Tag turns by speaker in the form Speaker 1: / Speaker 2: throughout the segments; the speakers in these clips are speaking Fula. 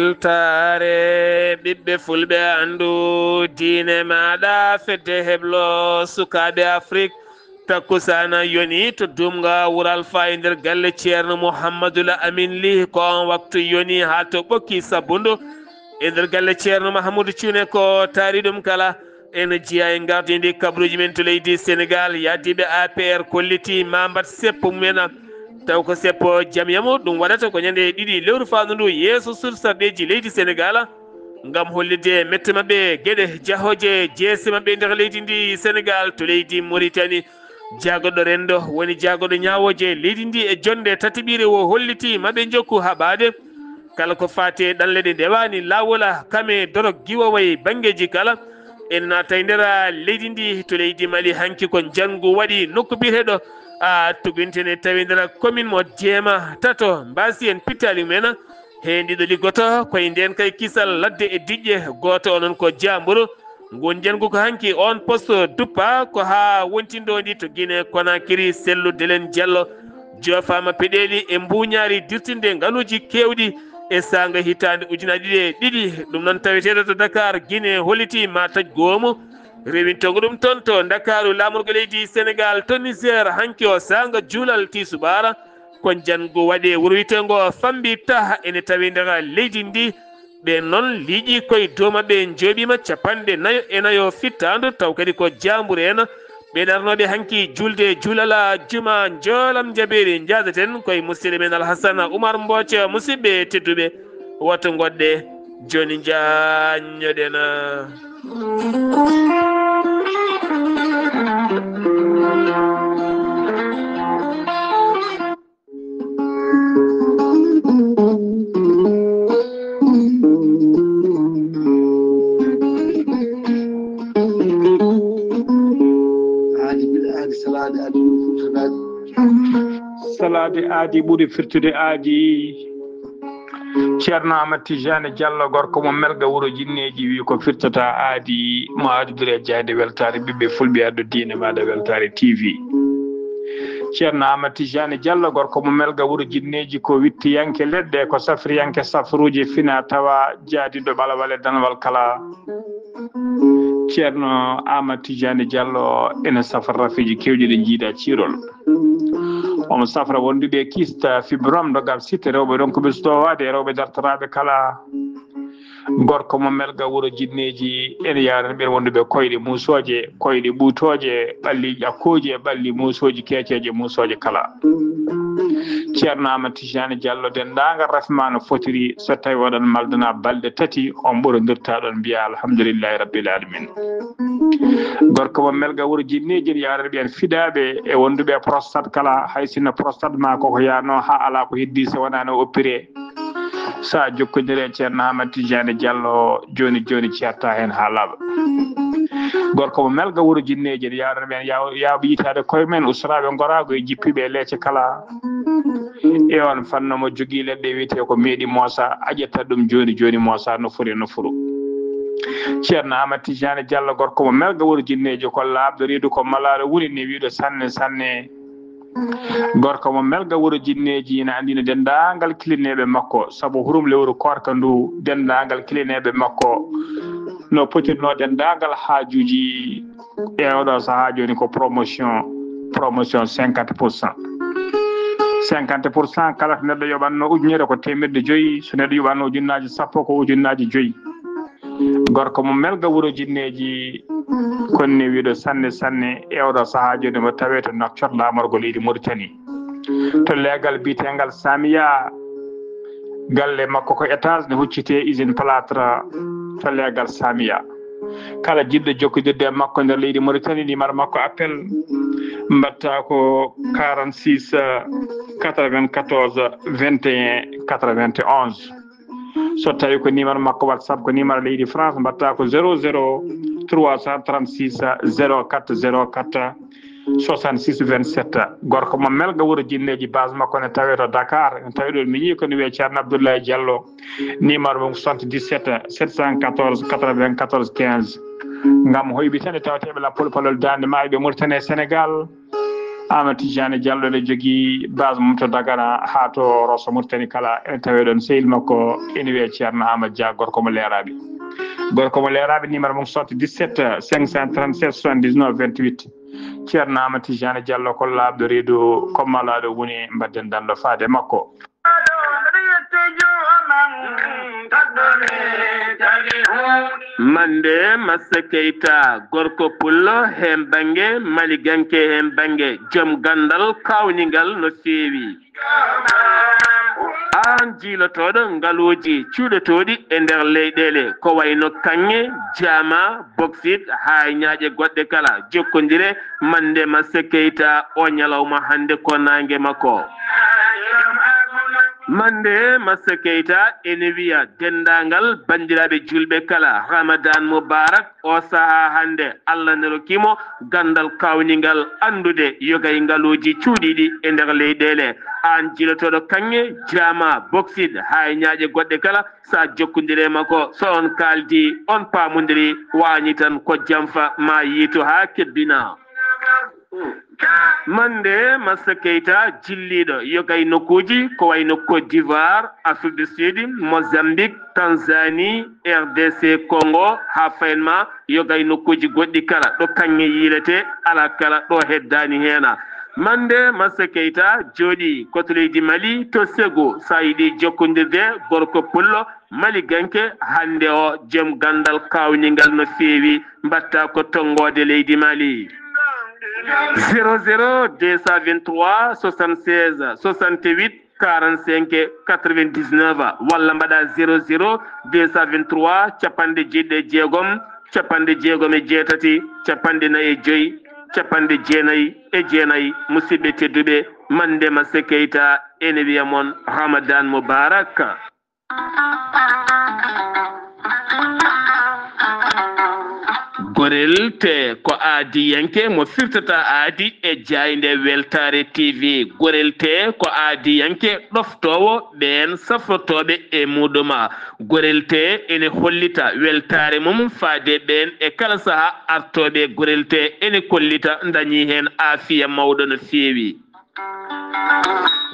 Speaker 1: weltare ɓiɓɓe fulɓe andu diine maɗa fedde heblo sukaɓe afrique takkusana yoni to dumga wural fa e nder galle ceerno mouhammadoul amin ly ko on waktu yoni ha to ɓokki sabbundu e nder galle ceerno mahamoudou thioune ko taari ɗum kala ene jiiya e gardidi kabruji men to leydi sénégal yaddiɓe apr kolliti mambat seppo mumena taw ko seppo jamyamu ɗum waɗata ko ñande ɗiɗi lewru fandu ndu yeeso sursarɗeji leydi sénégal ngam hollide mette mabɓe gueɗe jahoje jeese mabɓe nder leydi ndi sénégal to leydi mauritanie jagoɗo rendo woni jagoɗo ñawoje leydi ndi e jonde tatiɓire o holliti maɓe jokku haɓade kala ko fate ɗanleɗe ndewani lawola kame dorog giwaway banggueji kala en naata e nder leydi ndi to leydi mali hanki ko janggu waɗi nokku biteɗo tugintene tawi nder commune mo jeema tato mbasi en pittali mumen he ndiɗo liggoto koye nden kay kisal ladde e diƴƴe goto onon ko jambourou ngon jangu ko hanki on poste duppa ko ha wontindoɗi to Guinée Conakry sellu Delen Diallo jofama peɗeli e mbuñari dirtinde ngaluji kewɗi e sanga hitande ujunaje ɗiɗi ɗum noon taweteɗo to Dakar Guinée holliti ma taj goomu rewintogo ɗum toon to Dakaru lamorgo leydi Sénégal to Niger hanki o sanga juulal tisubara kon jangu waɗe wuro witengo fambi ta ene tawi nder leydi ndi ɓe noon liiƴi koye dow maɓɓe jooɓima 49 fittandu taw kadi ko jambour en ɓe darnoɓe hanki julde juulala juma joolam jaɓeri jasaten koye musidɗo men Alhassane Oumar Mbocco musidɓe tedduɓe woto goɗɗe joni jañoɗen
Speaker 2: salade aadi ɓuuri firtude aadi ceerno Amadou Tidiane Diallo gorko mo melga wuuro jinneji wi ko firtata aadi mo adudire jayde weltare ɓiɓɓe fulɓe addo diine maɗa weltare TV ceerno Amadou Tidiane Diallo gorko mo melga wuuro jinneji ko wittiyanke leɗɗe ko safriyanke safruji fina tawa jaadiɗo ɓalawale danwal kala ceerno Amadou Tidiane Diallo ene safra rafiji kewɗi ɗe jiiɗa ciirol omo safra wonduɓe kista fibrom dogam sitte rewɓe ɗon ko ɓesdowade rewɓe dartoraɓe kala gorko mo melga wuuro jinneji ene yarani ɓen wonduɓe koyɗe musoje koyɗe ɓuutoje ɓalli ƴakkoji e ɓalli musoji keeceje musoje kala ceerno Amadou Tidiane Diallo dendagal rafima no fotiri so tawi oɗon maldana balɗe tati on ɓurodirtaɗon mbiya alhamdoulillahi rabbil alamin gorko mo melga wuuro jinneji ene yarani ɓen fidaɓe e wonduɓe prostate kala hay sinno prostate ma koko yano ha ala ko heddi so wona no oppiré sa jokkodire ceerno Amadou Tidiane Diallo joni joni certa hen ha laaɓa gorko mo melga wuuro jinneji ene yarani ɓen yawɓe yitade koye men usraɓe gorago e jippiɓe leecce kala e on fanno mo jogui leɗɗe wiyete ko meeɗi moosa aƴetta ɗum joni joni moosa no foti no furo ceerno Amadou Tidiane Diallo gorko mo melga wuuro jinneji ko laaɓɗo riidu ko malade wuri ni wiiɗo sanne sanne gorko mo melga wuuro jinneji ina andino dendagal kilineɓe makko saabu hurum lewru korka ndu dendagal kilineɓe makko no potirno dendagal haajuji e oɗo saaha joni ko promotion 50%. 50% kala to neɗɗo yoɓanno ujunere ko 500 so neɗɗo yoɓanno ujunnaji 10 ko ujunnaji 5 gorko mo melga wuuro jinneji konni wiiɗo sanne sanne e oɗo saaha joni mo tawe to Nouakchott lamorgo leydi Mauritanie to leegal bitegal Samia galle makko ko étage ne huccite usine plâtre to leegal Samia kala jiɗɗo jokkodirde makko nder leydi Mauritanie numéro makko appel mbatta ko 46 94 21 91 so tawi ko numéro makko WhatsApp ko numéro leydi France mbatta ko 00 336 0404 66 27 gorko mo melga wuuro jinneji base makko ne tawe to Dakar ne tawi ɗo mi yii ko ne wiye ceerno Abdoulaye Diallo numéro mum 77 714 94 15 ngam hoyɓi tan e tawateɓe lappol palol dande maaɓe Mauritanie Sénégal Amadou Tidiane Diallo le jogi base mum to Dagana ha to Rosso Mauritanie kala en tawedon sehil makko ene wiye Ceerno Amadou Dia gorko mo leeraɓe numéro mum sotti 17 537 79 28 Ceerno Amadou Tidiane Diallo ko labdo reedu kommalaɗo woni mbadden dando faade makko
Speaker 1: mande Massa Keita gorko pullo hen bange mali ganke hen bange jom gandal kawningal no feewi an jiilotoɗo ngaluji cuuɗotoɗi e nder leyɗele ko wayno kanŋe jama bauxite ha ñaaƴe goɗɗe kala jokkodire mande Massa Keita o ñalawma hande ko nangue makko mande Massa Keita ene wiya dendagal bandiraɓe julɓe kala Ramadan Mubarak o saaha hande Allah ne rokkimo gandal kawningal andude yogay ngaluji cuuɗiɗi e nder leyɗele an jilotoɗo kanŋe jama bauxite ha ñaaƴe goɗɗe kala sa jokkodire makko so on kaldi on pamodiri wañi tan ko jamfa ma yiito ha kebbina mande Massa Keita jilliɗo yogay nokkuji ko wayno Côte d'Ivoire Afrique du Sud Mozambique Tanzanie RDC Congo ha faynma yogay nokkuji goɗɗi kala ɗo kanŋe yilete ala kala ɗo heddani hena mande Massa Keita jooɗi koto leydi Mali to Ségou sa yiɗi jokkodirde gorko pullo Mali ganke hande o joom gandal kawningal no feewi mbatta ko tongode leydi Mali 00 223 76 68 45 99 walla mbaɗa 00 223 capanɗe jeɗɗe jeegom capanɗe jeegom e jeetati capanɗe nayi e joyi capanɗe jeenayi e jeenayi musidɓe tedduɓe mande Massa Keita ene wiya mon Ramadan Mubarak gorel te ko aadi yanke mo firtata aadi e jayde weltare TV gorel te ko aadi yanke ɗoftowo ɓen safrotoɓe e muɗuma gorel te ene hollita weltare mum faade ɓen e kala saaha artoɓe gorel te ene kollita dañi hen aafiya mawɗo no feewi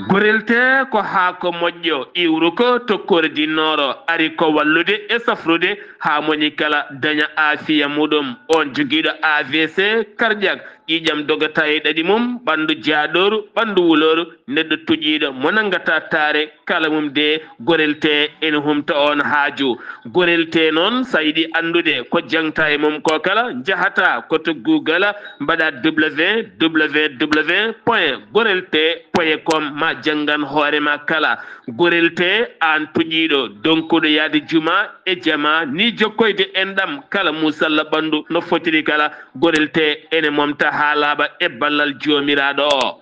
Speaker 1: gorel te ko haako moƴƴo iwru ko tokkore dinnoro ari ko wallude e safrude ha moni kala daña aafiya muɗum on joguiɗo AVC cardiaque ƴiƴam dogata e ɗaɗi mum ɓandu jaaɗoru ɓandu wuloru neɗɗo tuƴiɗo mo nangata taare kala mum de gorel te ene humta on haaju gorel te noon sa yiɗi andude ko jangta e mum ko kala jahata koto Google mbaɗa www.gorelte.com ma jangan hoorema kala gorel te an tuƴiɗo donkuɗo yaade juma e jama ni jokkoyde enɗam kala musalla ɓandu no fotiri kala gorel te ene momta ha laaɓa e ballal jomiraɗo o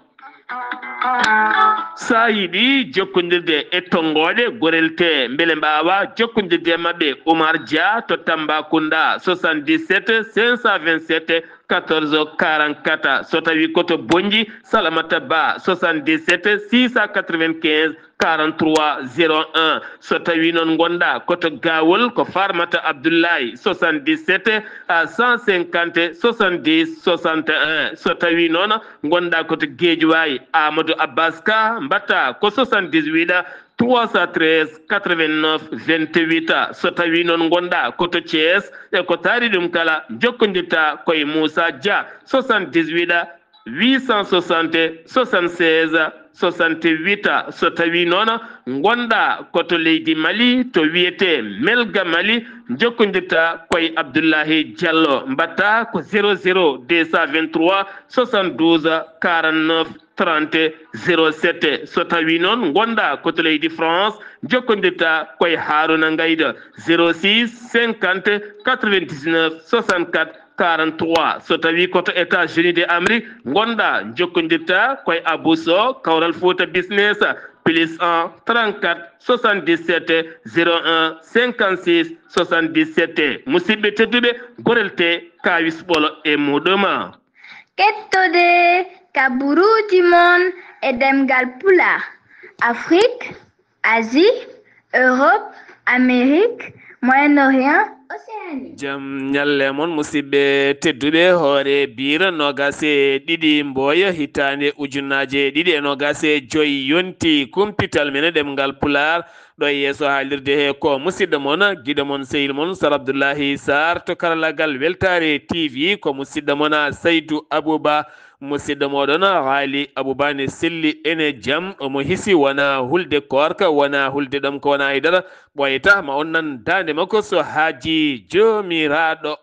Speaker 1: sa yiɗi jokkodirde e tongoɗe gorel te beele mbawa jokkodirde mabɓe Oumar Dia to Tambacounda 77 527 14 44 so tawi koto Bonji Salamata Ba 77 695 43 01 so tawi noon gonɗa koto Gawol ko Farmata Abdoulaye 77 150 70 61 so tawi noon gonɗa koto Guédiawaye Amadou Abbas Ka mbatta ko 78 313 89 28 so tawi noon gonɗa koto Thiès e ko taari ɗum kala jokkodirta koye Moussa Dia 78 860 76 68 so tawi noon gonɗa koto leydi Mali to wiyete Melga Mali jokkodirta koye Abdoulahi Diallo mbatta ko 00 223 72 49 30 07 so tawi noon gonɗa koto leydi France jokkodirta koye Haruna Ngayda 06 50 99 64 43 so tawi koto États-Unis d'Amérique gonɗa jokkodirta koye Abousso Kawral Fouta Business +1 34 77 01 56 77 musidɓe tedduɓe gorel te kawis ɓolo e muɗuma
Speaker 3: kettode kaburuji mon e demgal pulaar Afrique, Asie, Europe, Amérique, Moyen-Orient Océanie.
Speaker 1: jam nyalle mon musidɓe tedduɓe hoore bira nogase ɗiɗi mboya hitande ujunnaje ɗiɗi e nogase joyi yonti kumpital men ɗemgal pular ɗo yeeso haalirde he ko musidɗo mon guiɗo mon sehil mon Sar Abdoullahi Sarr to karallagal Weltare TV ko musidɗo mon Saydou Abouba musidɗo moɗon haali Abouba ne selli ene jaam omo hisi wona hulde korka wona hulde ɗam ko wona haydara ɓoyata ma on nan dande makko so haaji jomiraɗo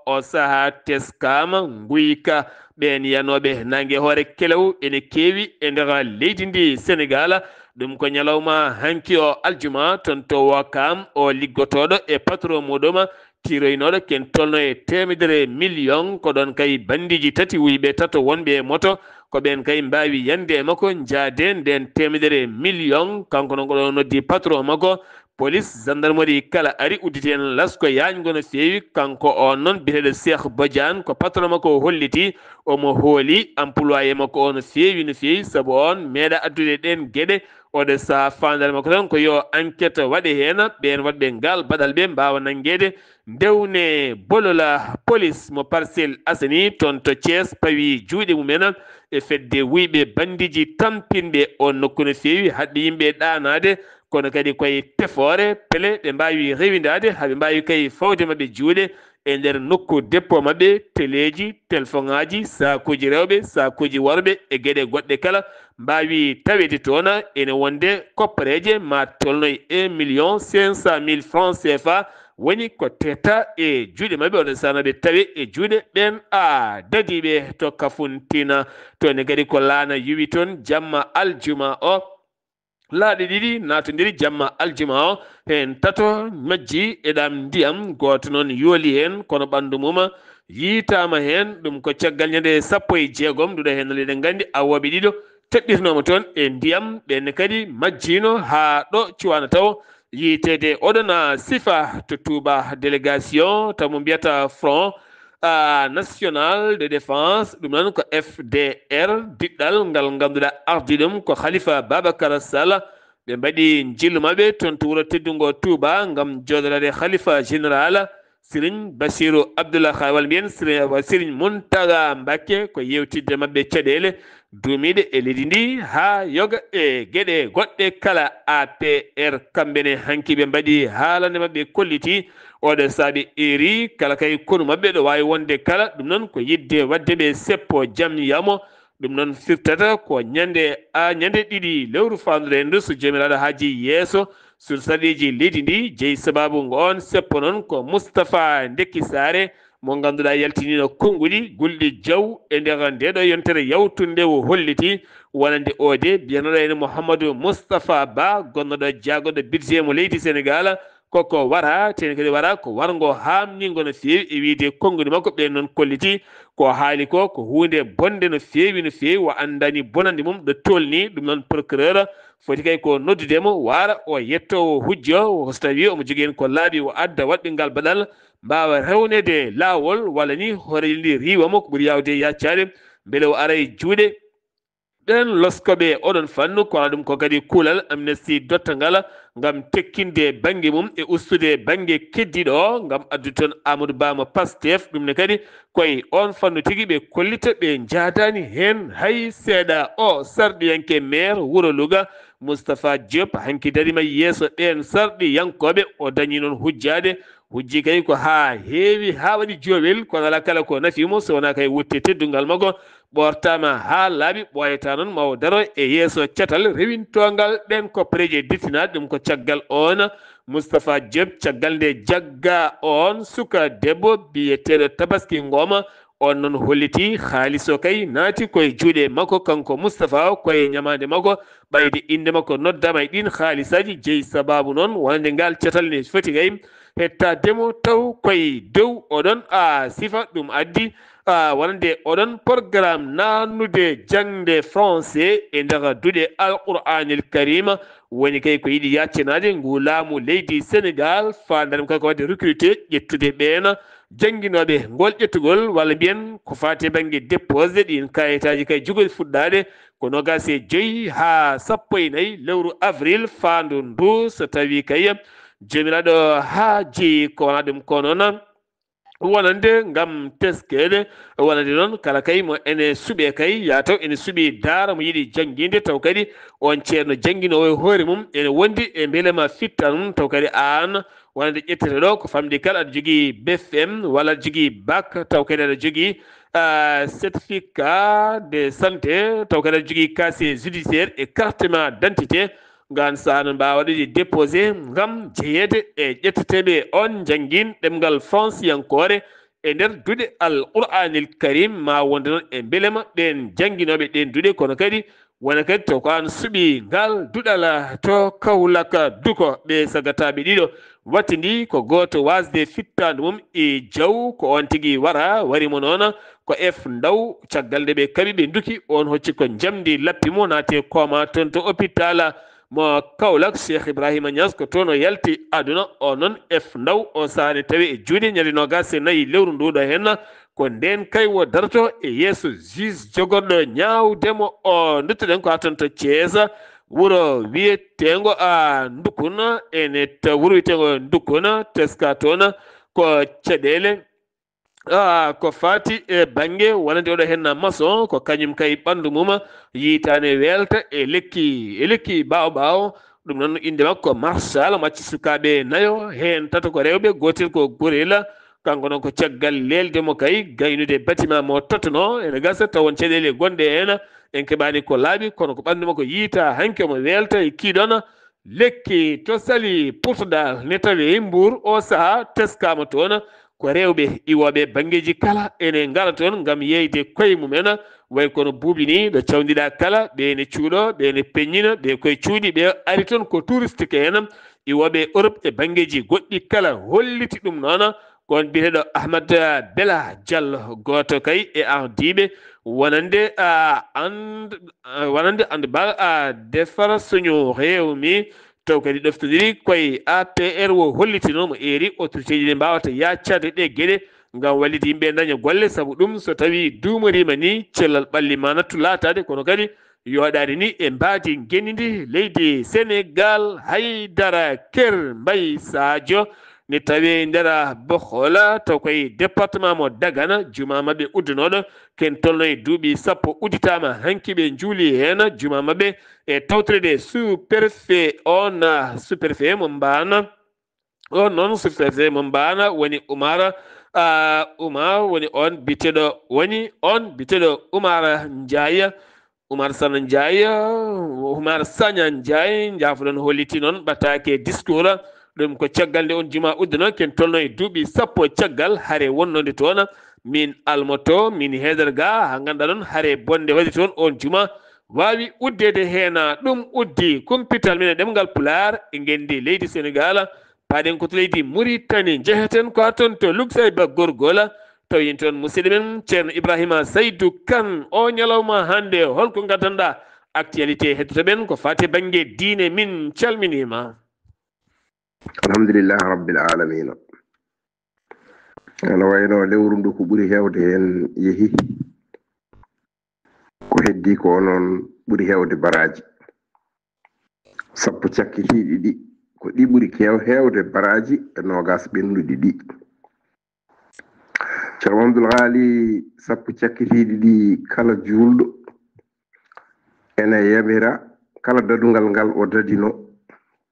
Speaker 1: o saaha teskama guyka ɓen yanoɓe nangue hoore kelew ene keewi e nder leydi ndi Sénégal ɗum ko ñalawma hanki o aljuma toon to Wakam o liggotoɗo e patron muɗum tiroynoɗo ken tolno e 100 million ko ɗon kay bandiji tati wuyɓe tato wonɓe moto ko ɓen kay mbawi yande e makko jaade nden 100 million kanko noon koɗo noddi patron makko police gendarmerie kala ari udditi en lasko yañgo no feewi kanko on noon biyeteɗo Cheikh Badiane ko patron makko holliti omo hooli employé makko o no feewi saabu on meeɗa addude ɗen gueɗe oɗo sa fandare makko tan ko yo enquête waɗe hen ɓen waɗɓe ngal baɗal ɓe mbawa nanguede ndewne bolola police mo Parcelles Assainies toon to Thiès pawi juuɗe mumen e fedde wuyɓe bandiji tampinɓe on nokku no feewi haɗɓe yimɓe ɗanade kono kadi koye tefore pele ɓe mbawi rewidade haɓe mbawi kay fawde mabɓe juuɗe e nder nokku dépôt mabɓe téléji téléphone ngaji sakuji rewɓe sakuji worɓe e gueɗe goɗɗe kala mbawi tawede toon ene wonde koppareje ma tolnoy 1,500,000 francs CFA woni ko teta e juuɗe mabɓe oɗo sanoɓe tawe e juuɗe ɓen dadiɓe to Kafountine to ne kadi ko laana yuwi toon jamma aljuma o laaɗe ɗiɗi natodiri jamma aljuma o hen tato majji eɗam ndiyam goto noon yooli hen kono ɓandu mum yiitama hen ɗum ko caggal ñande 16 nduɗo hen eɗen gandi awoɓe ɗiɗo teɓɓitinomo toon e ndiyam ɓenne kadi majjino ha ɗo cuwana taw yiitede oɗon sifa to Touba délégation tamo mbiyata front national de défense ɗum noon ko FDR diɗɗal ngal ganduɗa ardi ɗum ko Khalifa Babacar Sall ɓe mbaɗi jillu mabɓe toon to wuuro teddungo Touba gam jodorade Khalifa général Serigne Bassirou Abdoulaye Khawal mbiyen Serigne Mountaga Mbacké ko yewtidde mabɓe caɗele duumiɗe e leydi ndi ha yoga e gueɗe goɗɗe kala APR kamɓene hanki ɓe mbaɗi haalande mabɓe kolliti oɗo saabi eri kala kay konu mabɓe ɗo wawi wonde kala ɗum noon ko yidde wadde ɓe seppo jaam yamo ɗum noon firtata ko ñande ɗiɗi lewru fandude hendu so jomiraɗo haaji yeeso sur saɗiji leydi ndi jeeyi sababu on seppo noon ko Moustapha Ndekki Saare mo ganduɗa yaltinino konnguli gulɗi jaw e nder ndeɗo yontere yawtunde o holliti wonande ode biyanoɗo ene Mouhamadou Moustapha Ba gonnoɗo jaagoɗo budget mo leydi Sénégal koko wara tene kadi wara ko wargo hamningo no feewi e wiide konnguli makko ɓen noon kolliti ko haali ko hunde bonde no feewi o andani bonande mum ɗo tolni ɗum noon procureur foti kay ko noddudemo wara o yettowo hujjo so tawi omo jogui hen ko laaɓi o adda waɗɓe ngal baɗal mbawa rewnede lawol walla ni hoore ndi riwamo ko ɓuuri yawde yaccade beele o ara e juuɗe ɓen loskoɓe oɗon fannu kono ɗum ko kadi kuulal amnesty dottangal gam tekkinde banggue mum e ustude banggue keddiɗo gam addude toon Amadou Ba mo Pastef ɗum ne kadi koye on fannu tigui ɓe kollita ɓe jaadani hen hay seeɗa o sarɗiyanke maire wuuro Louga Moustapha Diop hanki darima yeeso ɓen sarɗiyankoɓe o dañi noon hujjade hujji kay ko ha heewi ha waɗi joowel kono ala kala ko nafimo so wona kay wutte teddungal makko ɓortama ha laaɓi ɓoyata noon mawo daro e yeeso cetal rewintogal ɗen koppareje dittinaɗe ɗum ko caggal on Moustapha Diop caggal nde jagga on suka debbo biyeteɗo Tabaski Ngoma on noon holliti haalis o kay naati koye juuɗe makko kanko Moustapha koye ñamade makko ɓayde inde makko noddama e ɗin haalisaji jeeyi sababu noon wonande ngal cetal ne foti kay hettademo taw koye dow oɗon sifa ɗum addi wonande oɗon programme nannude jangde français e nder duuɗe alqouranil karima woni kay ko yiiɗi yaccenade ngu laamu leydi Sénégal fandanam kay ko wadde recruté ƴettude ɓeena jangguinoɓe ngol ƴettugol walla mbiyen ko fate banggue dépose ɗin kayitaji kay jogori fuɗɗade ko 25 ha 14 lewru avril fandu ndu so tawi kay jomiraɗo haaji ko wona ɗum ko noon wonande ngam teskede wonande noon kala kay mo ene suuɓe kay ya taw ene suuɓi daara mo yiɗi jangginde taw kadi on ceerno jangginowo e hoore mum ene wondi e beelema fitta mum taw kadi an wonande ƴettete ɗo ko famɗi kala aɗa jogui BFM walla aɗa jogui bac taw kadi aɗa jogui certificat de santé taw kadi aɗa jogui casier judiciaire et carte ma d'identité ngan sano mbawa waɗude déposé ngam jeeyede e ƴetteteɓe on janggin ɗemgal franciyankore e nder duuɗe al qur'anil karim ma wonde noon e beelema ɗen jangginoɓe ɗen duuɗe kono kadi wona kadi taw ko an suuɓi ngal duɗala to Kaolack duko ɓe sagataɓe ɗiɗo wattidi ko goto wasde fittade mum e jaw ko on tigui warimo noon ko F Ndaw caggal nde ɓe kaɓi ɓe duki on hocci ko jamdi lappi mo naate koma toon to hôpital mo Kaolack Cheikh Ibrahima Niass ko toon o yalti aduna o noon F Ndaw o sahani tawi e juuɗe ñande nogas e nayyi lewru nduɗo henna ko nden kay wo darato e yeeso juge jogorɗo ñawdemo o duttoɗen ko ha toon to Thiés wuro wiyetengo Ndukuna ene wuro wiyetengo Ndukuna teska toon ko caɗele ko fati e banggue wonande oɗo henna maçon ko kañum kay ɓandu mum yitane welta e lekki ɓawo ɗum noon inde makko Marshal macci sukaɓe nayo hen tata ko rewɓe gotel ko Gorela kanko noon ko caggal leldemo kay gaynude bâtiment mo totano ene gasa taw won caɗele gonɗe hen en keɓani ko laaɓi kono ko ɓandu makko yiita hanke mo welta e kiiɗon lekki to sali Portudal ne tawi Mbour o saaha teskama toon ko rewɓe iwoɓe banggueji kala ene ngala toon ngam yeyde koye mumen way kono buuɓi ni ɗo cawdiɗa kala ɓene cuuɗo ɓene peññina ɓe koye cuuɗi ɓe ari toon ko touristique hen iwoɓe Europe e banggueji goɗɗi kala holliti ɗum noon kon biyeteɗo Ahmad Bela Diallo goto kay e ardiɓe wonande ande bal defar suñu rewmi taw kadi ɗoftodiri koye APR wo hollitinomo eri autorité ji ɗi mbawata yaccade ɗe gueɗe ngam wallide yimɓe daña golle saabu ɗum so tawi duumorima ni cellal ɓalli ma nattu latade kono kadi yoɗade ni e mbadi guenidi leydi Sénégal Haydara Ker Mbaye Sadio ne tawi nder Bohola taw koye département mo Dagana juma mabɓe uddunoɗo ken tolno e duuɓi sappo udditama hanki ɓe juuli hen juma mabɓe e tawtorede sous préfet mo Mbana on noon sous préfet mo Mbana woni Oumar woni on biteɗo Oumar Ndiaye Oumar Sagna Ndiaye jafoɗon holliti noon ɓattake discours ɗum ko caggal nde on juma udduno ken tolno e duuɓi sappo caggal haare wonnode toon min almoto min heedere ga ha ganduɗa noon haare bonde waɗi toon on juma wawi uddede hen ɗum uddi kumpital men e ɗemgal Pulaar e gendi leydi Sénégal paɗen koto leydi Mauritanie jeheten ko toon to Luxembourg gorgola tawi toon musidɗo men ceerno Ibrahima Saydou Kane o ñalawma hande holko gaddanɗa actualité heddoto ɓen ko fati banggue diine min calminima.
Speaker 4: Alhamdulillah rabbil alamina. Ana wayno lewru ndu ko ɓuri hewde hen yeehi ko heddi ko noon ɓuri hewde baraji sappo cakkitiɗi ɗi ko ɗi ɓuri hewde baraji e nogas ɓennuɗi ɗi. Ceerno Mamadou Haali sappo cakkitiɗi ɗi kala julɗo ene yamira kala dadungal ngal o dadino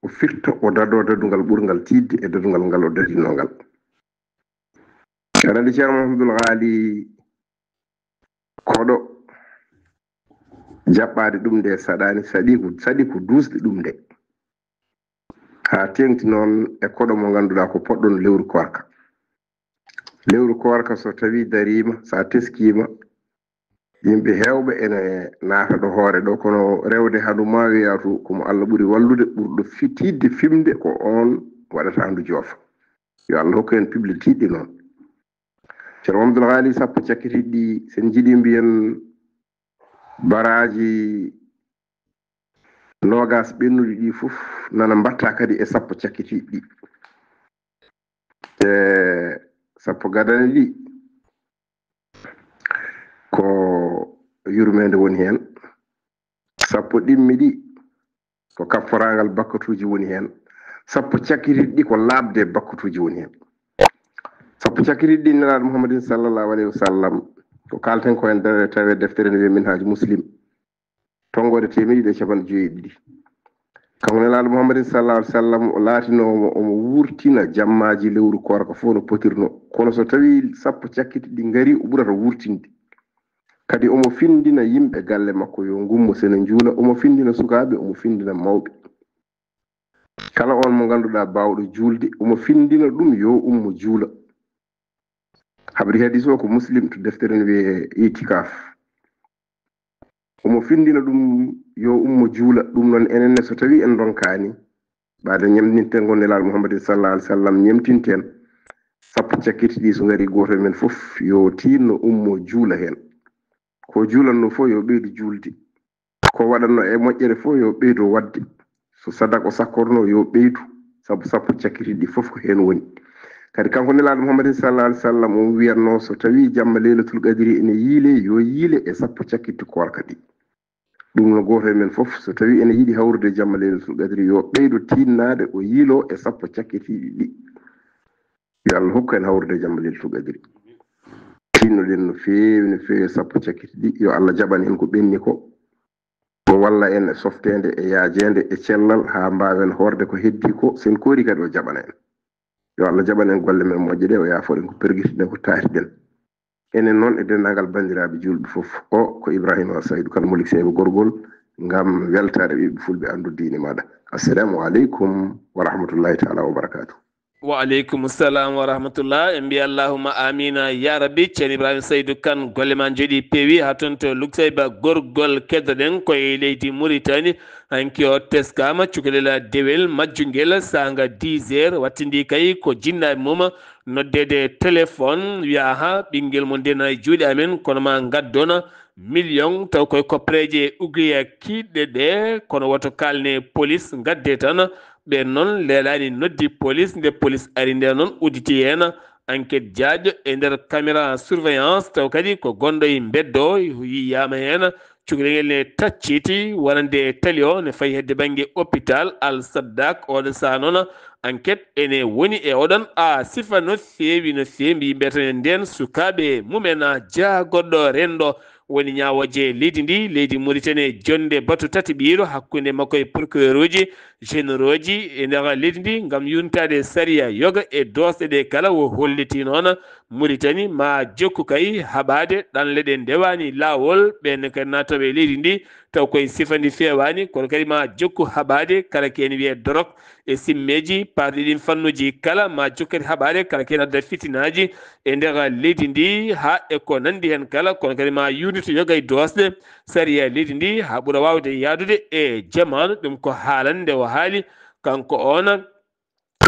Speaker 4: o firta o dado dadungal ɓurgal tidde e dadungal ngal o dadinogal. Aɗa andi Ceerno Mamadou Haali koɗo jaɓɓade ɗum nde saɗani saɗi ko dusde ɗum nde ha tengti noon e koɗo mo ganduɗa ko poɗɗon lewru korka. Lewru korka so tawi darima sa teskima yimɓe hewɓe ene naata ɗo hoore ɗo kono rewde haɗu ma wiyatu komo Allah ɓuri wallude ɓurɗo tidde fimde ko on waɗata ndu joofa yo Allah hokku en pible tiɗɗi noon. Ceerno Mamadou Haali sappo cakkitiɗi ɗi sen jiiɗi mbiyen baraji nogas ɓennuɗi ɗi fof nana mbatta kadi e sappo cakkitiɗi ɗi e sappo gadani ɗi ko yurmede woni hen, sappo ɗimmi ɗi ko kafforagal bakkatuji woni hen, sappo cakkitiɗɗi ko laabde bakkutuji woni hen sappo cakkitiɗɗi nelaɗo muhammadin sallallahu alayhi wa sallam ko kalten ko en tawe deftere ne wiye minhaji muslim tongode 150 kanko nelaɗo muhammadin sallallahu alayhi wa sallam o laatinomo omo wurtina jammaji lewru korka fof no potirno kono so tawi sappo cakkitiɗɗi ngari o ɓurata wurtinde kadi omo findina yimɓe galle makko yo ngummo sene juula omo findina sukaɓe omo findina mawɓe kala on mo ganduɗa bawɗo julde omo findina ɗum yo ummo juula habri hadis o ko muslim to deftere ne wiye itikaf omo findina ɗum yo ummo juula ɗum noon enenne so tawi en donkani ɓaade ñamtinten gon nelaɗo muhammadin sallallahu alayhi wa sallam ñamtinten sappo cakkitiɗi so ngari goto men fof yo tinno ummo juula hen ko juulanno fof yo ɓeydu julde ko waɗanno e moƴƴere fof yo ɓeydo wadde so sadaka o sakkorno yo ɓeydu sabu sappo cakkitiɗi fof ko hen woni kadi kanko nelaɗo muhammadin sallallahu alayhi wa sallam o wiyatno so tawi jamma leylatul qadri ene yiile yo yiile e sappo cakkitti korka ɗi ɗum no goto e men fof so tawi ene yiiɗi hawrude jamma leylatul qadri yo ɓeydo tinnade o yiilo e sappo cakkitiɗi ɗi yo Allah hokku en hawrude jamma leylatul qadri tinnoɗen no feewi sappo cakkiti ɗi yo Allah jaɓan en ko ɓenni ko o walla en e softede e yaajede e cellal ha mbawen horde ko heddi ko sen koori kadi o jaɓana en yo Allah jaɓan en golle men moƴƴe ɗe o yaafoɗen ko pergitiɗen ko taatiɗen enen noon e dendagal bandiraɓe julɓe fof o ko Ibrahima Saydou Kane Molik Seyba Gorgol ngam weltare ɓiɓɓe fulɓe andu diine maɗa assalamu aleykum wa rahmatullahi taala wa barakatuh
Speaker 1: wa aleykum salam wa rahmatullah en mbi allahumma amina ya rabbi ceerno Ibrahima Saydou Kane golle ma jooɗi peewi ha toon to Lukseyba Gorgol keddoɗen koye leydi Mauritanie hanki o teskama cukalel dewel majjungel sanga 10 heures wattindi kay ko jinnaɓe mum noddede téléphone wiya ha ɓinguel mo ndena e juuɗe amen kono ma gaddona million taw koye koppareje uguiya kiɗɗe ɗe kono woto kalne police gadde tan ɓe noon leelani noddi police nde police ari nde noon udditi hen enquête diaƴo e nder caméra surveillance taw kadi ko gonɗo e beddo yiyama hen cukalel ne tacciti wonande tali o ne fayi hedde banggue hôpital Al Saddak oɗo saha noon enquête ene woni e oɗon sifa no feewi mbi yimɓe tan nden sukaɓe mumen jaagoɗɗo rendo woni ñawoje leydi ndi leydi Mauritanie jonde batu tati ɓiiro hakkude makko e procureur uji généraux ji e nder leydi ndi gam yuntade saria yoga e dosɗe ɗe kala o holliti noon Mauritanie ma jokku kay haɓade ɗanle ɗe ndewani lawol ɓenne kadi natoɓe leydi ndi taw koye sifandi fewani kono kadi ma jokku haɓade kala kene wiye dorog e simmeji parɗi ɗin fannuji kala ma jokkati haɓade kala kene adda fitinaji e nder leydi ndi ha e ko nandi hen kala kono kadi ma yunito yoga e dosɗe saria leydi ndi ha ɓuura wawde yadude e jamanu ɗum ko haalande o haali kanko on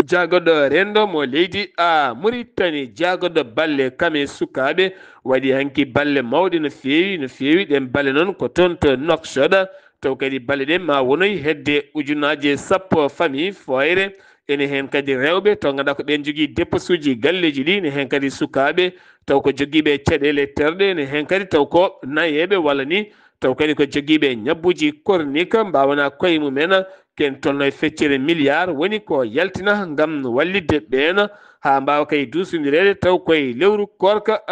Speaker 1: jaagoɗɗo rendo mo leydi Mauritanie jaagoɗɗo balle kame sukaɓe waɗi hanki balle mawɗe no feewi ɗen balle noon ko toon to Nouakchott taw kadi balle ɗen ma wonoy hedde ujunaje 10 famille foyre ene hen kadi rewɓe taw ganduɗa ko ɓen jogui dépôt uji galleji ɗi ne hen kadi sukaɓe taw ko joguiɓe caɗele terɗe ne hen kadi taw ko nayeɓe walla ni taw kadi ko joguiɓe ñabbuji cornique mbawana koye mumen ken tolno e feccere milliard woni ko yaltina gam wallidde ɓeena ha mbawa kay dusodirede taw koye lewru korka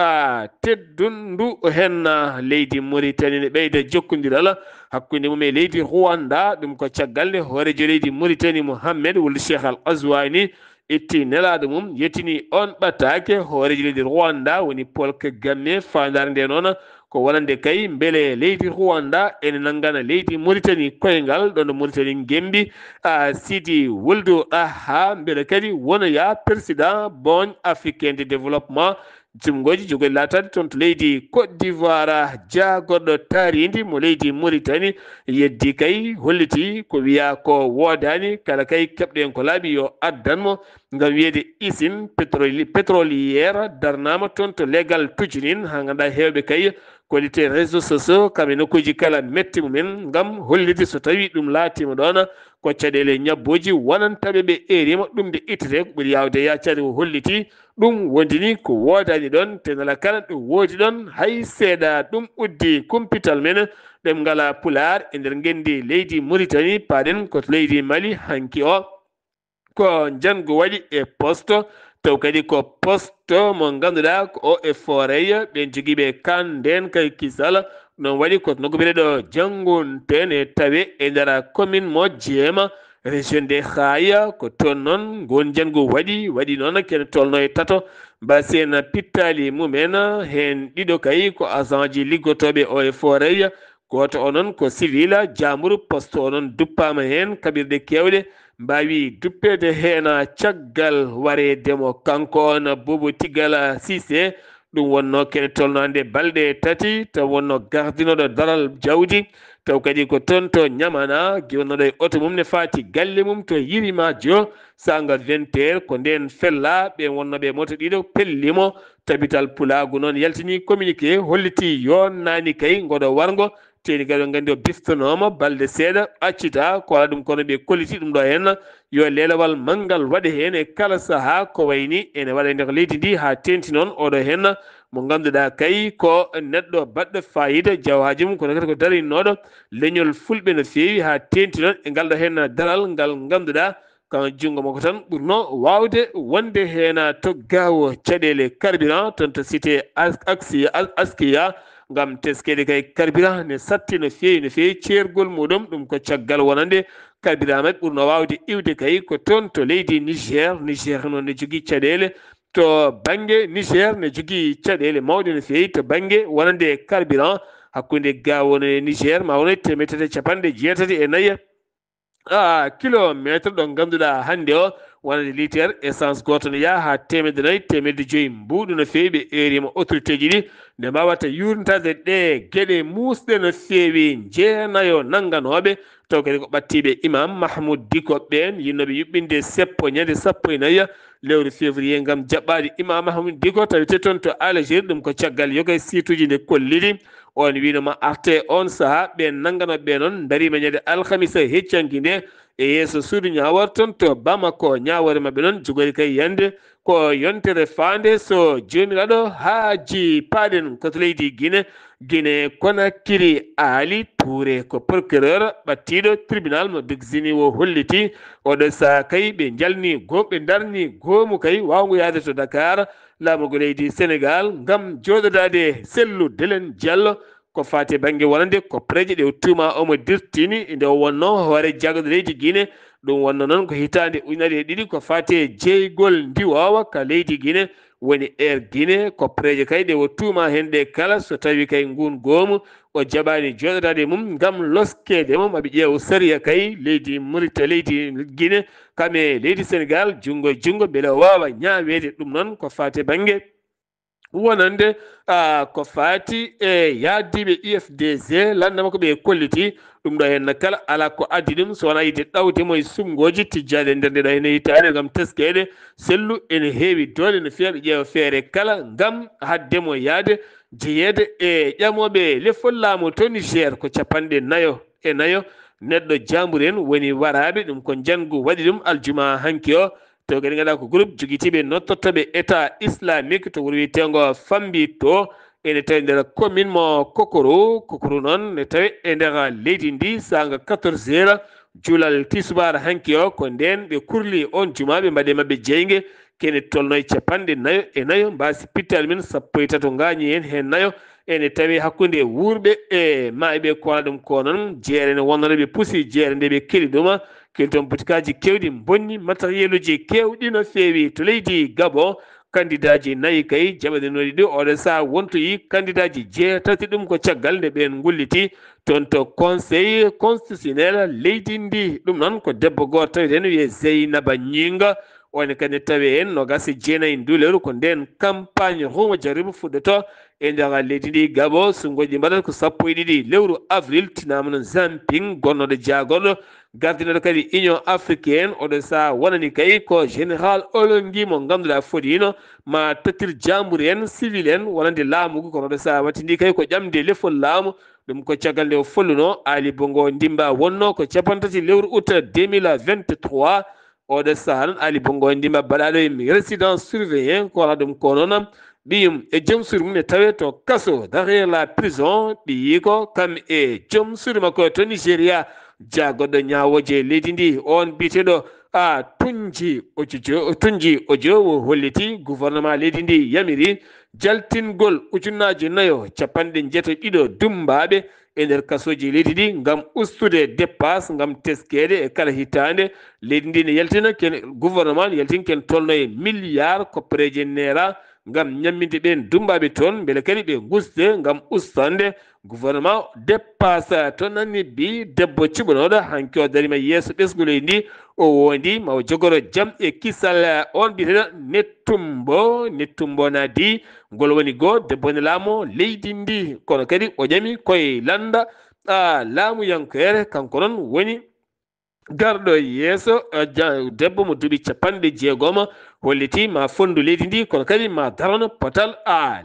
Speaker 1: teddundu hen leydi Mauritanie ne ɓeyda jokkodiral hakkude mum e leydi Rwanda ɗum ko caggal nde hoorejo leydi Mauritanie Mohammed wuld Cheikh Al Azwani itti nelaɗo mum yettini on ɓattake hoorejo leydi Rwanda woni Paul Kagame fandare nde noon ko wonande kay beele leydi Rwanda ene nangana leydi Mauritanie koyngal ɗon Mauritanie gembi Sidi Ould Aha beele kadi wonoya président bon africain de développement jumgoji jogoy latade toon to leydi Côte d'Ivoire jaagoɗɗo taaridi mo leydi Mauritanie yeddi kay holliti ko wiya ko wodani kala kay keɓɗen ko laaɓi yo addanmo ngam wiyede usine pétrolière darnama toon to legal tujinin ha ganduɗa hewɓe kay kolite réseaux sociaux kamɓe nokkuji kala metti mumen ngam hollide so tawi ɗum laatima ɗon ko caɗele ñabboji wonantaɓe ɓe erima ɗum de ittete ko ɓuuri yawde yaccade o holliti ɗum wondini ko wodani ɗon tenala kala ɗum woodi ɗon hay seeɗa ɗum uddi kumpital men ɗem ngala pular e nder gendi leydi Mauritanie paɗen koto leydi Mali hanki o ko jango waɗi e poste taw kadi ko poste mo ganduɗa ko o e foreya ɓen jogiiɓe kan nden kay kisala non waɗi ko nogguɓeɗe ɗo jangonten e tawe e nder commune mo jeema région de Khaya ko toon noon gon jango waɗi noon kene tolno e tato mbasen pittali mumen hen ɗiɗo kay ko agent ji liggotoɓe o e foreya goto onon ko civil jamuru poste onon duppama hen kaɓirɗe kewɗe mbawi duppede hen caggal waredemo kanko on Boubou Tigala Cissé ɗum wonno kene tolno hande balɗe tati taw wonno gardinoɗo daral jawdi taw kadi ko toon to ñamana gonnoɗo e auto mum ne fati galle mum to yirimajo sanga 20 heures ko nden fella ɓe wonnoɓe moto ɗiɗo pellimo tabital pulagu noon yaltini communiqué holliti yonnani kay ngoɗo wargo teni kadi gandi o biftanoma balɗe seeɗa accita ko ala ɗum kono ɓe kolliti ɗum ɗo henna yo lelawal manggal waɗe hen e kala saaha ko wayni ene waɗa e nder leydi ndi ha tenti noon oɗo henna mo ganduɗa kay ko neɗɗo baɗɗo fayida jawhaji mum kono kadi ko darinoɗo leñol fulɓe no fewi ha tenti noon e ngalɗo hen daral ngal ganduɗa kan jungo makko tan ɓurno wawde wonde hen to gawo caɗele carburant toon to cité askiya ngam teskede kay carburant ne satti no fewi ceergol muɗum ɗum ko caggal wonande carburant met ɓurno wawde iwde kay ko toon to leydi Niger noon ne jogui caɗele to banggue Niger ne jogui caɗele mawɗe no fewi to banggue wonande carburant hakkude gawon e Niger ma wona temetete capanɗe jeetati e nayya kilométre ɗo ganduɗa hande o wonande litre essence goto ne yaa ha 1.4 mbuɗu no fewi ɓe erima autorité ji ɗi nde mbawata yurnitade ɗe gueɗe musɗe no fewi jeenayo nangganoɓe taw kadi ko ɓattiɓe imam Mahmoud Diko ɓen yinnoɓe yuɓɓinde seppo ñande sappo e nayya lewru février gam jaɓɓade imam Mahmoud Diko tawite toon to Algérie ɗum ko caggal yogay situji nde kolliri on winoma arte on saaha ɓen nangganoɓe noon darima ñande alhamisa heccanki nde e yeeso suudu ñawor toon to Bamako ñawore mabɓe noon jogori kay yande ko yontere fande so jomiraɗo haaji paɗen koto leydi Guinée Conakry Ali Touré ko procureur ɓattiɗo tribunal mo Dugzini o holliti oɗo saha kay ɓe jalni ɓe darni goomu kay wawngo yaade to Dakar laamugo leydi Sénégal ngam joɗodade Cellou Dalein Diallo ko fate banggue wonande ko preje ɗe tuma omo dirtini nde wonno hoore jagode leydi Guinée ɗum wonno noon ko hitande ujunere e ɗiɗi ko fate jeygol ndiwowa ka leydi Guinée woni Air Guinée ko preje kay ɗe tuma hen ɗe kala so tawi kay ngun goomu o jaɓani joɗodade mum ngam loskede mum aɓe ƴeewa sariya kay leydi leydi Guinée kame leydi Sénégal jungo e jungo beele wawa ñawede ɗum noon ko fate banggue wonande ko fati e yaddiɓe UFDG landama ko ɓe kolliti ɗum ɗo henna kala ala ko addi ɗum so wona yide ɗawdemo e sumgoji tijjade nder nde ɗo hene hitande gam teskede Cellou ene heewi dole no fewi ƴeewa feere kala gam haddemo yaade jeeyede e ƴamoɓe lefol laamu to Niger ko capanɗe nayo neɗɗo jambour en woni waraɓe ɗum ko jangu waɗi ɗum aljuma hanki o to kadi ganduɗa ko groupe joguitiɓe nottotoɓe état islamique to wuro wiyetengo fambi to ene tawi nder commune mo kokoro noon ne tawi e nder leydi ndi sanga 14 heures julal tisubara hanki o ko nden ɓe kurli on juma ɓe mbaɗe mabɓe jeygue kene tolno e capanɗe nayo mbasi pittali men sappo e tato gañi hen nayo ene tawi hakkude wurɓe e maaɓe ko waɗa ɗum ko noon jeere ne wonnono ɓe puusi jeere nde ɓe keeli ɗuma keli toon botikaji kewɗi bonni matériel uji kewɗi no fewi to leydi Gabon candidat ji nayi kay jaɓaɗenoɗi ɗi oɗo saha wontoyi candidat ji jeetati ɗum ko caggal nde ɓen gulliti toon to conseil constitutionnel leydi ndi ɗum noon ko debbo goto taweten wiye Zeynaba Gningue on kadi tawi en no gasi jeenayi nduleru ko nden campagne ruma jaribu fuɗɗoto e nder leydi ndi Gabon sungoji mbaɗata ko 12 lewru avril tinama no Zamping gonnoɗo jagorɗo gardinoɗo kadi union africaine oɗo saha wonani kay ko général Olongui mo ganduɗa foɗino ma tottir jambour en civil en wonande laamugu kono oɗo saha wattindi kay ko ƴamde lefol laamu ɗum ko caggal nde o folluno Ali Bongo Ndimba wonno ko capantati lewru août 2023 oɗo saha noon Ali Bongo Ndimba baɗaɗo e résidence surveillant ko wala ɗum ko noon ɓiyum e joom suudu mum ne tawe to kaso derrière la prison ɓiyi ko kam e joom suudu makko to Nigéria jagoɗɗo ñawoje leydi ndi on mbiteɗo a tunji o jowo holliti gouvernement leydi ndi yamiri jaltingol ujunnaji nayo capanɗe jeeto ɗiɗo dumbaɓe e nder kasoji leydi ndi ngam ustude dépasse ngam teskede e kala hitande leydi ndi ne yaltina ken gouvernement ne yaltin ken tolno e milliard koppareje nera ngam ñamminde ɓen dumbaɓe toon beele kadi ɓe guste ngam ustade gouvernement dépasse to nanni bi debbo cuɓanoɗo hanki o darima yeeso ɓesgu leydi ndi o wondi mawo jogoro jaam e kisal on mbiyeteɗo nettumbo naadi ngol woni goo debbo ne laamo leydi ndi kono kadi o ƴami koye landa laamuyankere kanko noon woni garɗo yeeso debbo mo duuɓi capanɗe jeegoma holliti ma fondu leydi ndi kono kadi ma darono potal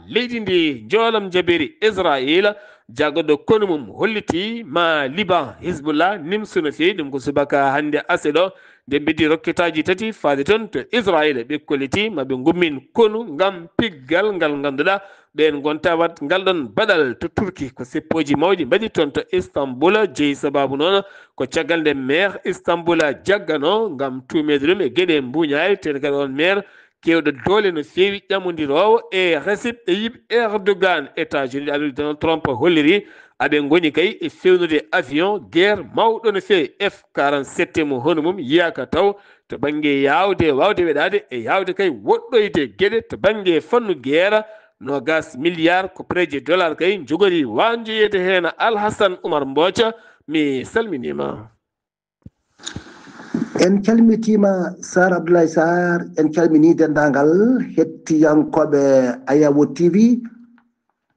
Speaker 1: leydi ndi joolam jabiri israila jaggoɗo konu mum holliti ma liban hizbullah nimsuno fewi ɗum ko subaka hande ase ɗo nde beddi rokketaji tati faade toon to israila ɓe kolliti maɓe gummin konu ngam piggal ngal ganduɗa ɓen gonta wat ngal ɗon baɗal to turki ko seppoji mawɗi mbaɗi toon to istanbul jeeyi sababu noon ko caggal nde maire istanbul jaggano ngam tumede ɗum e gueɗe mbuñayi tede kadi on maire kewɗo doole no fewi ƴamodirowo e Recep Tayyip Erdogan États-Unis aɗa Donald Trump holliri aɓe goni kay e fewnude avion guerre mawɗo no fewi F-47 mo hono mum yiyaka taw to banggue yawde wawde weɗade e yawde kay woɗɗoyde gueɗe to banggue fannu guerre nogas milliard koppareje dollar kay jogori wanjoyede hen Alhassane Oumar Mbothia mi salminima.
Speaker 5: En calmitima Sar Abdoulaye Sarr en calmini dendagal hettiyankoɓe Ayawo TV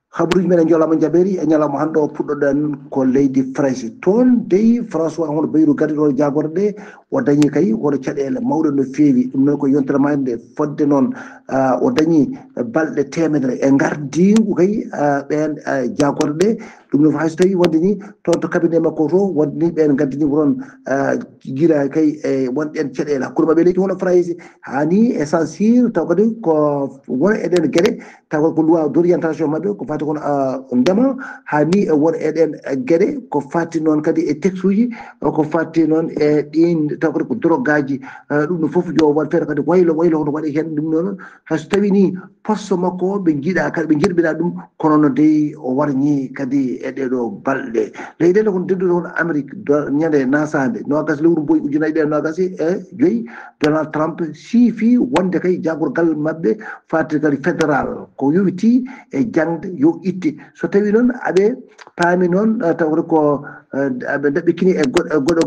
Speaker 5: habruji men e jolama jaɓeri e ñalawma hande o puɗɗoɗen ko leydi France toon dey François hono Bayrou gardiɗo jagorde ɗe o dañi kay woto caɗele mawɗe no fewi ɗum noon ko yontere mande fodde noon o dañi balɗe temedere e gardingu kay ɓen jagorde ɗe ɗum noon hayso tawi wonde ni toon to cabinet makko to wonde ni ɓen gardini ko toon guila kay e wonɗen caɗele hakkude mabɓe leydi hono France hani e censure taw kadi ko wona eɗen gueɗe taw ko loi d'orientation mabɓe ko fati kono ndema hani e wona eɗen gueɗe ko fati noon kadi e texte uji ko fati noon e ɗin taw kadi ko drogue aji ɗum ɗum foof jo wat feere kadi waylo hono waɗi hen ɗum noon hayso tawi ni poste makko ɓe jiiɗa kadi ɓe jirɓina ɗum kono no dey o warñi kadi e ɗeɗo balɗe leyɗele kono deddude hono Amérique ñande nasade nogas lewru mboyi ujunnaje ɗe nogas e joyyi Donald Trump siifi wonde kay jagorgal mabɓe fati kadi fédéral ko yowiti e jangde yo itte so tawi noon aɓe paami noon tawde ko aɓe daɓɓikini e goɗɗo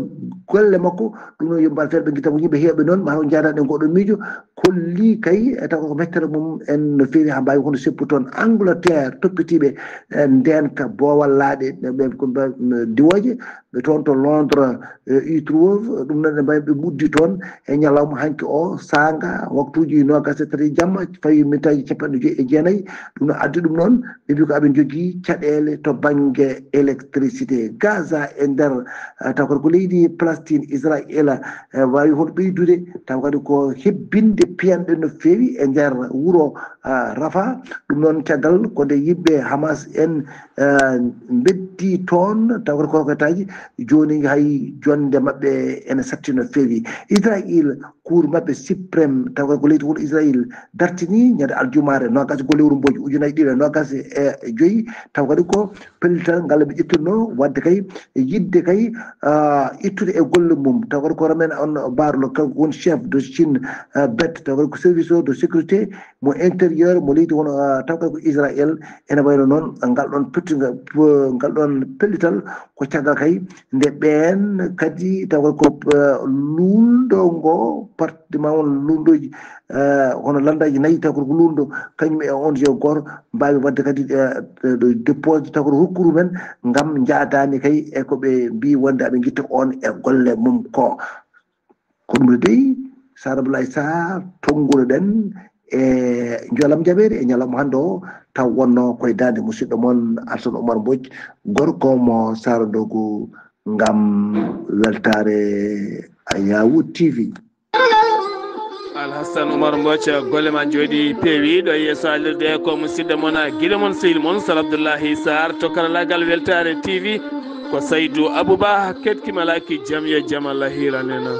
Speaker 5: golle makko ɗum noon yombal feere ɓe guitta ko yimɓe heeɓe noon ma jadaɗe goɗɗo miijo kolli kay taw ko mettere mum en no fewi ha mbawi hono seppu toon Angleterre toppitiɓe ndenka bowallaaɗe ɓe diwoje ɓe toon to Londres U3 ɗum noon ɓe mbawi ɓe ɓuddi toon e ñalawma hanki o sanga waktuji nogas e tati jamma fayi mintaji capanɗe joyyi e jeenayyi ɗum noon addi ɗum noon ɓe mbi ko aɓe jogui caɗele to banggue électricité Gaza e nder taw kadi ko leydi Palestine Israël wawi hono ɓeydude taw kadi ko hebbinde piyanɗe no fewi e nder wuuro Rafa ɗum noon caggal ko nde yimɓe Hamas en beddi toon taw kadi korkotaji joni hay jonde mabɓe ene satti no fewi Israël cour mabɓe suprême taw kadi ko leydi hono Israël dartini ñande aljumare nogas ko lewru mboji ujunnaje ɗiɗi e nogas e joyyi taw kadi ko pellital ngal ɓe ƴettirno wadde kay yidde kay ittude e golle mum taw kadi ko ramen on barlo kanko woni chef de Chine bet taw kadi ko service de sécurité mo intérieur mo leydi hono taw kadi ko Israël ene wayno noon ngal ɗon pellital ko caggal kay nde ɓen kadi taw kadi ko lunɗo ngo partima on lunɗoji hono landaji nayyi taw kadi ko lunɗo kañum e on je goto mbawi wadde kadi dépose taw kadi hokkuru men ngam jaadani kay e ko ɓe mbi wonde aɓe guitta on e golle mum ko ɗum dey Sar Abdoulaye Sarr tonguno ɗen e jolam jaɓeri e ñalawma hande o taw wonno koye dande musidɗo moon Alassane Oumar Mbodj gorko mo Sarandogu ngam weltare Ayawo TV.
Speaker 1: Alhassane Oumar Mbothia golle ma jooɗi peewi ɗo yeeso alirde ko musidɗo moon guiɗo moon sehil moon Sar Abdoullahi Sarr to karallagal weltare TV ko Saydou Abouba kettimalaki jaam yo jaam Allah hiranena.